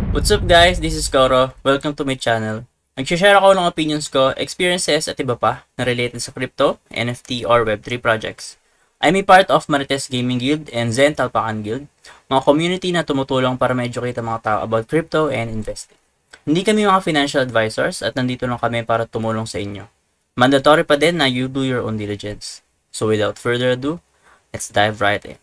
What's up guys? This is Koro. Welcome to my channel. Nag-share ako ng opinions ko, experiences at iba pa na related sa crypto, NFT or Web3 projects. I'm a part of Marites Gaming Guild and Zen Talpakan Guild, mga community na tumutulong para ma-educate ang mga tao about crypto and investing. Hindi kami mga financial advisors at nandito lang kami para tumulong sa inyo. Mandatory pa din na you do your own diligence. So without further ado, let's dive right in.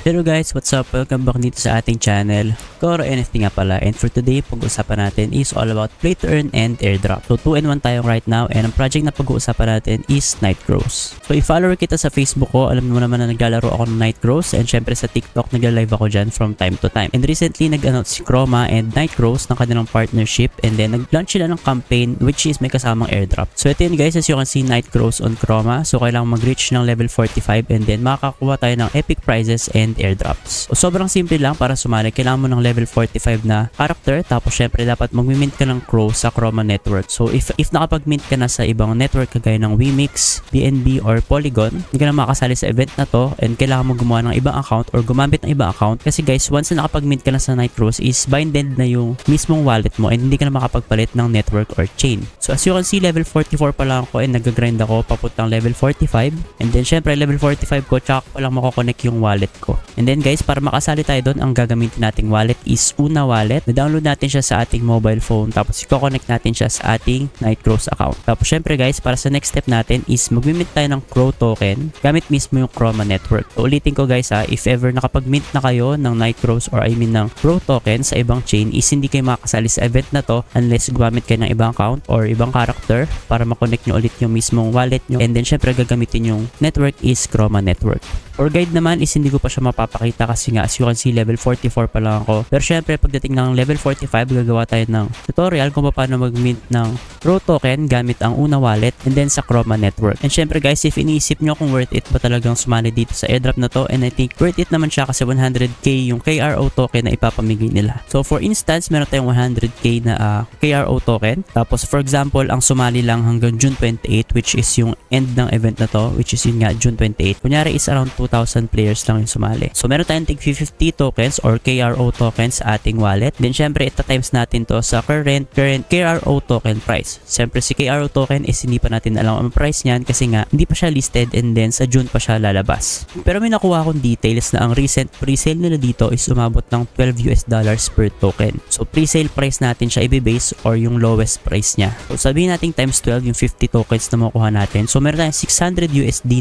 Hello guys, what's up? Welcome back dito sa ating channel. Koro NFT nga pala, and for today, pag-uusapan natin is all about play to earn and airdrop. So 2-in-1 tayo right now, and ang project na pag-uusapan natin is Nightcrows. So i-follower kita sa Facebook ko, alam mo naman na naglalaro ako ng Nightcrows, and syempre sa TikTok nagla-live ako dyan from time to time. And recently nag-announce si Chroma and Nightcrows ng kanilang partnership, and then nag-launch sila ng campaign which is may kasamang airdrop. So ito yun guys, as you can see, Nightcrows on Chroma. So kailangan mag-reach ng level 45 and then makakakuha tayo ng epic prizes and airdrops. So sobrang simple lang para sumali. Kailangan mo ng level 45 na character, tapos syempre dapat mag-mint ka ng crow sa Chroma network. So if nakapag-mint ka na sa ibang network kagaya ng Wemix, BNB or Polygon, hindi ka na makasali sa event na to, and kailangan mo gumawa ng ibang account or gumamit ng ibang account kasi guys, once na nakapag-mint ka na sa Nightcrows is binded na yung mismong wallet mo and hindi ka na makapagpalit ng network or chain. So as you can see, level 44 pa lang ako and nag-grind ako papuntang level 45, and then syempre level 45 ko tsaka pa lang makokonect yung wallet ko. And then guys, para makasali tayo doon, ang gagamitin nating wallet is Una Wallet. Na-download natin siya sa ating mobile phone, tapos i-connect natin siya sa ating Nightcrows account. Tapos syempre guys, para sa next step natin is mag-mint tayo ng Crow token gamit mismo yung Chroma network. So ulitin ko guys if ever nakapag-mint na kayo ng Nightcrows or I mean ng Crow token sa ibang chain, is hindi kayo makakasali sa event na to unless gumamit kayo ng ibang account or ibang character para makonect nyo ulit yung mismong wallet nyo. And then syempre gagamitin yung network is Chroma network. For guide naman is hindi ko pa siya mapapakita kasi nga as you can see level 44 pa lang ako. Pero syempre pagdating ng level 45 gagawa tayo ng tutorial kung paano mag-mint ng Crow token gamit ang Una Wallet and then sa Chroma network. And syempre guys, if iniisip nyo kung worth it ba talagang sumali dito sa airdrop na to, and I think worth it naman siya kasi 100k yung KRO token na ipapamigay nila. So for instance, meron tayong 100k na KRO token. Tapos for example, ang sumali lang hanggang June 28 which is yung end ng event na to, which is yun nga June 28. Kunyari is around 2,000 players lang yung sumali. So meron tayong tig 50 tokens or KRO tokens sa ating wallet. Then syempre ita-times natin to sa current KRO token price. Syempre si KRO token is hindi pa natin alam ang price niyan kasi nga hindi pa siya listed and then sa June pa siya lalabas. Pero may nakuha akong details na ang recent pre-sale nila dito is umabot ng $12 per token. So pre-sale price natin siya i-base or yung lowest price niya. So sabihin natin times 12 yung 50 tokens na makuha natin. So meron tayong $600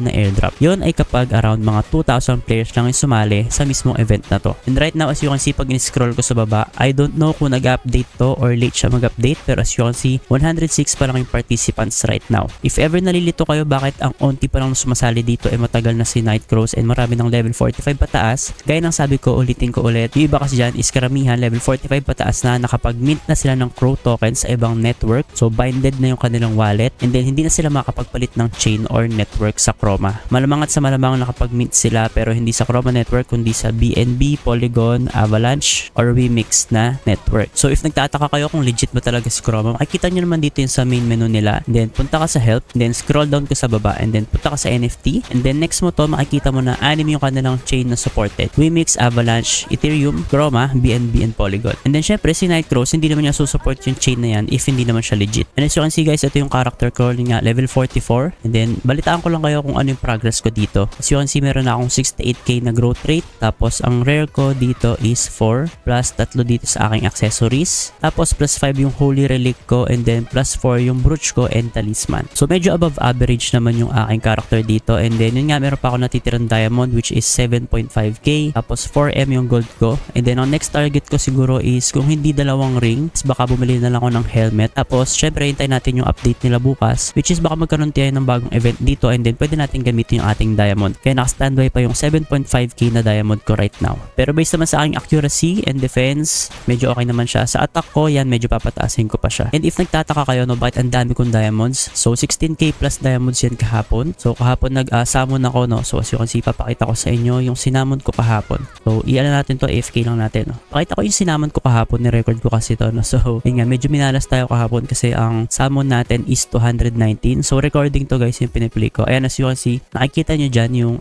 na airdrop. Yun ay kapag around mga 2,000 players lang yung sumali sa mismong event na to. And right now as you can see, pag in-scroll ko sa baba, I don't know kung nag-update to or late siya mag-update, pero as you can see 106 pa lang yung participants right now. If ever nalilito kayo bakit ang onti pa lang sumasali dito matagal na si Nightcrows and marami ng level 45 pataas, gaya ng sabi ko, ulitin ko ulit, yung iba kasi dyan is karamihan level 45 pataas na nakapag-mint na sila ng Crow token sa ibang network, so binded na yung kanilang wallet, and then hindi na sila makapagpalit ng chain or network sa Chroma. Malamang at sa malamang nakapag-mint sila pero hindi sa Chroma network kundi sa BNB, Polygon, Avalanche, or Wemix na network. So if nagtataka kayo kung legit ba talaga si Chroma, makikita nyo naman dito yung sa main menu nila. Then punta ka sa help, then scroll down ka sa baba, and then punta ka sa NFT, and then next mo to, makikita mo na anim yung kanilang chain na supported. Wemix, Avalanche, Ethereum, Chroma, BNB, and Polygon. And then syempre si Nightcrows, hindi naman niya susupport yung chain na yan if hindi naman siya legit. And as you can see guys, ito yung character ko nga, level 44. And then balitaan ko lang kayo kung ano yung progress ko dito. As you can see, meron na akong 68k na growth rate. Tapos ang rare ko dito is 4 plus 3 dito sa aking accessories. Tapos plus 5 yung holy relic ko, and then plus 4 yung brooch ko and talisman. So medyo above average naman yung aking character dito. And then yun nga, meron pa ako natitirang diamond which is 7.5k. Tapos 4M yung gold ko. And then ang next target ko siguro is kung hindi dalawang rings, baka bumili na lang ako ng helmet. Tapos syempre hintayin natin yung update nila bukas, which is baka magkaroon tayo ng bagong event dito, and then pwede natin gamitin yung ating diamond. Kaya naka-standby pa yung 7.5k na diamond ko right now. Pero based naman sa aking accuracy and defense, medyo okay naman siya. Sa attack ko, yan medyo papataasin ko pa siya. And if nagtataka kayo no bakit ang dami kong diamonds, so 16k plus diamonds yan kahapon. So kahapon nag-summon ako no. So as you can see, papakita ko sa inyo yung sinamon ko kahapon. So i-ano natin to, AFK lang natin no. Pakita ko yung sinamon ko kahapon, ni-record ko kasi to no. So yun nga, medyo minalas tayo kahapon kasi ang summon natin is 219. So recording to guys yung pinipili ko. Ayan, as you can see, nakikita nyo dyan yung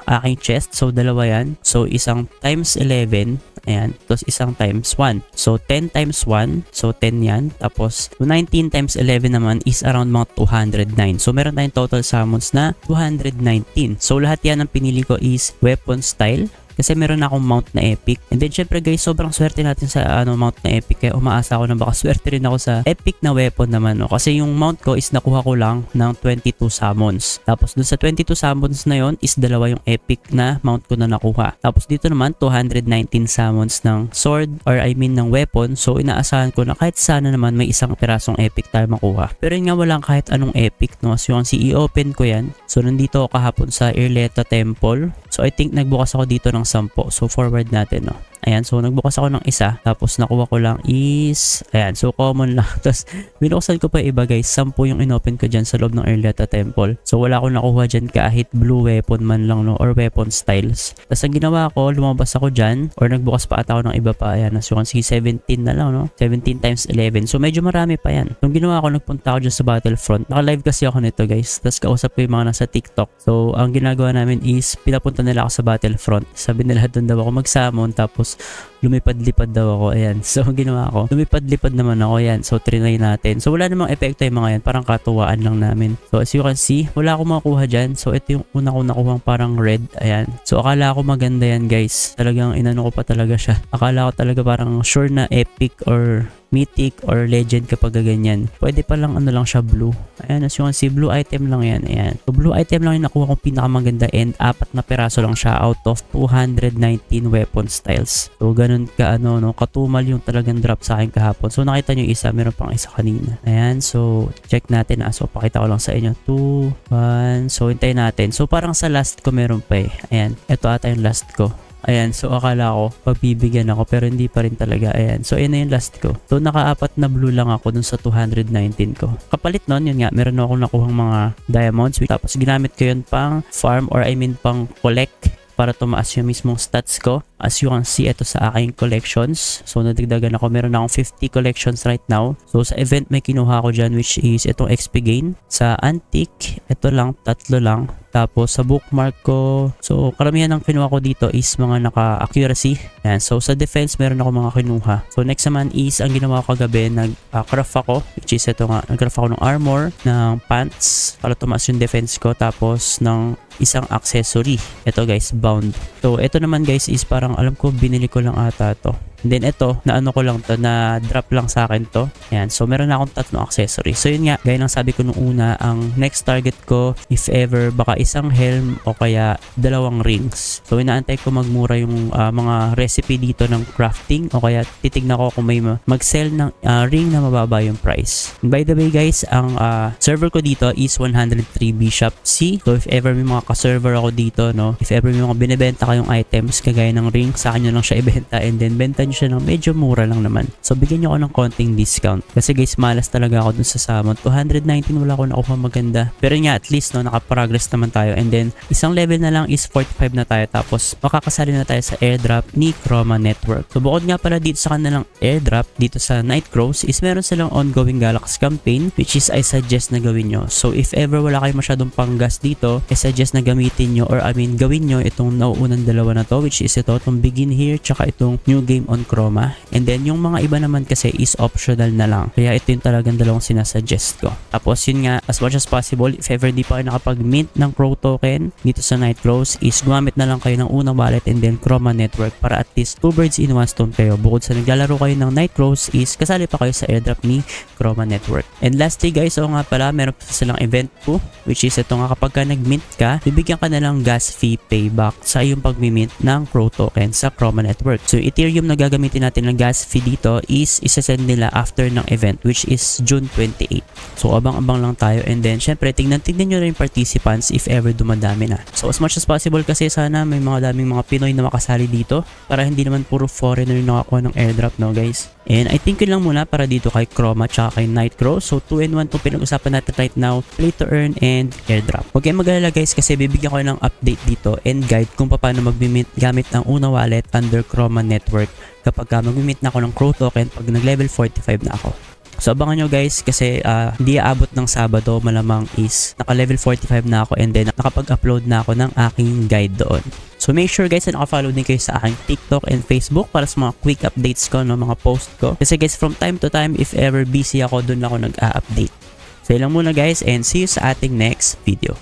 aking chest. So dalawa yan. So isang times 11 Ayan. Tapos isang times 1. So 10 times 1. So 10 yan. Tapos 19 times 11 naman is around mga 209. So meron tayong total summons na 219. So lahat yan ang pinili ko is weapon style. Kasi meron akong mount na epic. And then syempre guys, sobrang swerte natin sa mount na epic. Kaya umaasa ako na baka swerte rin ako sa epic na weapon naman. No? Kasi yung mount ko is nakuha ko lang ng 22 summons. Tapos dun sa 22 summons na yon is dalawa yung epic na mount ko na nakuha. Tapos dito naman 219 summons ng sword or I mean ng weapon. So inaasahan ko na kahit sana naman may isang pirasong epic tayo makuha. Pero yun nga walang kahit anong epic. No? So yung i-open ko yan. So nandito ako kahapon sa Irleta Temple. So I think nagbukas ako dito ng 10. So forward natin, no. Ayan, so nagbukas ako ng isa. Tapos nakuha ko lang is, ayan, so common lang. Tapos binuksan ko pa iba guys. 10 yung inopen ko dyan sa loob ng Irleta Temple. So wala akong nakuha dyan kahit blue weapon man lang, no, or weapon styles. Tapos ang ginawa ko, lumabas ako dyan or nagbukas pa ata ako ng iba pa. Ayan, so you can see 17 na lang, no. 17 times 11. So medyo marami pa yan. Yung ginawa ko, nagpunta ako dyan sa Battlefront. Naka-live kasi ako nito guys. Tapos kausap ko yung mga nasa TikTok. So ang ginagawa namin is pinapunta nila ako sa Battlefront. Sabi nila doon daw ako mag-summon. Tapos lumipad-lipad daw ako. Ayan. So, ginawa ko. Lumipad-lipad naman ako. Ayan. So, trinay natin. So, wala namang epekto yung mga yan. Parang katuwaan lang namin. So, as you can see, wala akong makuha dyan. So, ito yung una ko nakuhang parang red. Ayan. So, akala ko maganda yan, guys. Talagang inano ko pa talaga siya. Akala ko talaga parang sure na epic or mythic or legend kapag ganyan. Pwede pa lang ano lang siya blue. Ayan, as you can see, blue item lang yan. Ayan. So, blue item lang yung nakuha kong pinakamaganda and 4 na peraso lang siya out of 219 weapon styles. So, ganun ka no, katumal yung talagang drop sa akin kahapon. So, nakita nyo isa, meron pang isa kanina. Ayan, so, check natin. So, pakita ko lang sa inyo. 2, 1. So, hintayin natin. So, parang sa last ko meron pa eh. Ayan, ito ata yung last ko. Ayan, so akala ko pagbibigyan ako pero hindi pa rin talaga. Ayan, so yun na yung last ko. So naka-4 na blue lang ako dun sa 219 ko. Kapalit nun, yun nga, meron akong nakuhang mga diamonds. Tapos ginamit ko yun pang farm or I mean pang collect para tumaas yung mismong stats ko. As you can see, ito sa aking collections. So, nadagdagan ako. Meron akong 50 collections right now. So, sa event may kinuha ko dyan which is itong XP gain. Sa antique, ito lang, 3 lang. Tapos, sa bookmark ko, so, karamihan ng kinuha ko dito is mga naka-accuracy. Yan. So, sa defense, meron ako mga kinuha. So, next naman is, ang ginawa ko kagabi, nag-craft ako, which is ito nga, nag-craft ako ng armor, ng pants, para tumaas yung defense ko. Tapos, ng isang accessory. Ito guys, bound. So, ito naman guys is parang alam ko binili ko lang ata to. And then ito, na ano ko lang to, na drop lang sa akin to. Ayan, so meron na akong 3 accessory. So yun nga, gaya ng sabi ko nung una, ang next target ko, if ever, baka isang helm o kaya 2 rings. So inaantay ko magmura yung mga recipe dito ng crafting o kaya titignan ko kung may mag-sell ng ring na mababa yung price. And by the way guys, ang server ko dito is 103 Bishop C. So if ever may mga ka-server ako dito, no, if ever may mga binibenta kayong items, kagaya ng ring, sa akin nyo lang siya ibenta and then benta nyo siya ng medyo mura lang naman. So bigyan nyo ako ng konting discount. Kasi guys, malas talaga ako dun sa summon. 219 wala ko nakuha maganda. Pero nga at least no, naka-progress naman tayo. And then isang level na lang is 45 na tayo. Tapos makakasali na tayo sa airdrop ni Chroma Network. So bukod nga pala dito sa kanilang airdrop dito sa Nightcrows is meron silang ongoing Galax campaign which is I suggest na gawin nyo. So if ever wala kayo masyadong panggas dito, I suggest na gamitin nyo or I mean gawin nyo itong nauunang dalawa na to which is itong Begin Here tsaka itong New Game on Chroma. And then yung mga iba naman kasi is optional na lang. Kaya ito yung talagang dalawang sinasuggest ko. Tapos yun nga, as much as possible, if ever di pa kayo nakapag-mint ng Crow token dito sa Nightcrows, is gumamit na lang kayo ng unang wallet and then Chroma Network para at least 2 birds in 1 stone kayo. Bukod sa naglalaro kayo ng Nightcrows is kasali pa kayo sa airdrop ni Chroma Network. And lastly guys, nga pala, meron pa silang event po which is ito nga, kapag ka nag-mint ka, bibigyan ka na lang gas fee payback sa iyong pag-mint ng Crow token sa Chroma Network. So Ethereum na gagamitin natin ng gas fee dito is isasend nila after ng event which is June 28. So abang-abang lang tayo and then syempre tignan nyo rin participants if ever dumadami na. So as much as possible kasi sana may mga daming mga Pinoy na makasali dito para hindi naman puro foreigner yung nakakuha ng airdrop, no guys. And I think yun lang muna para dito kay Chroma tsaka kay Nightcrow. So 2-in-1 itong pinag-usapan natin right now, play to earn and airdrop. Huwag kayong mag-alala guys kasi bibigyan ko ng update dito and guide kung paano mag-mint gamit ng unang wallet under Chroma Network kapag mag-mint na ako ng Crow token pag nag-level 45 na ako. So abangan nyo guys kasi hindi aabot ng Sabado, malamang is naka-level 45 na ako and then nakapag-upload na ako ng aking guide doon. So So make sure guys na naka-follow din kayo sa aking TikTok and Facebook para sa mga quick updates ko, no, mga post ko. Kasi guys, from time to time, if ever busy ako, dun ako nag-a-update. So yun lang muna guys, and see you sa ating next video.